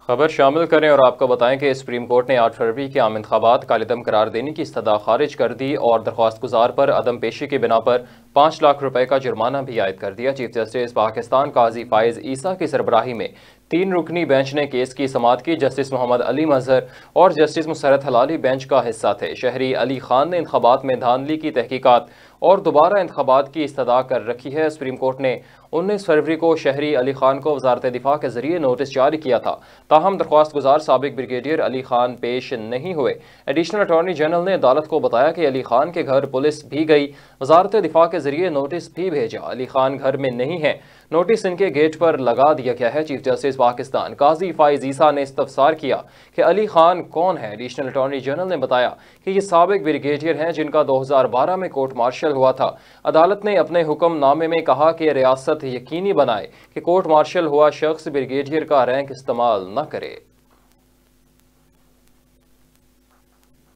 خبر شامل کریں اور آپ کو بتائیں کہ سپریم کورٹ نے 8 فروری کے عام انتخابات کالعدم قرار دینے کی استدعا خارج کر دی اور درخواست گزار پر عدم پیشی کی بنا پر 5 لاکھ روپے کا جرمانہ بھی عائد کر دیا۔ چیف جسٹس پاکستان قاضی فائز عیسیٰ کی سربراہی میں 3 رکنی بینچ نے کیس کی سماعت کی۔ جسٹس محمد علی مظہر اور جسٹس مسرت حلالی بینچ کا حصہ تھے۔ شہری علی خان نے انتخابات میں دھاندلی کی تحقیقات اور دوبارہ انتخابات کی استدعا کر رکھی ہے۔ سپریم کورٹ نے 19 فروری کو شہری علی خان کو وزارت دفاع کے ذریعے نوٹس جاری کیا تھا، تاہم درخواست گزار سابق بریگیڈیئر علی خان پیش نہیں ہوئے۔ ایڈیشنل اٹارنی جنرل نے عدالت کو بتایا کہ علی خان کے گھر پولیس بھی گئی، وزارت دفاع کے ذریعے نوٹس بھی بھیجا، علی خان گھر میں نہیں ہیں، نوٹس ان کے گیٹ پر لگا دیا گیا ہے۔ چیف جسٹس پاکستان قاضی فائز عیسیٰ نے استفسار کیا کہ علی خان کون ہے۔ ایڈیشنل اٹارنی جنرل نے بتایا کہ یہ سابق بریگیڈیئر ہیں جن کا 2012 میں کورٹ مارشل ہوا تھا۔ عدالت نے اپنے حکم نامے میں کہا کہ ریاست یقینی بنائے کہ کورٹ مارشل ہوا شخص بریگیڈیئر کا رینک استعمال نہ کرے۔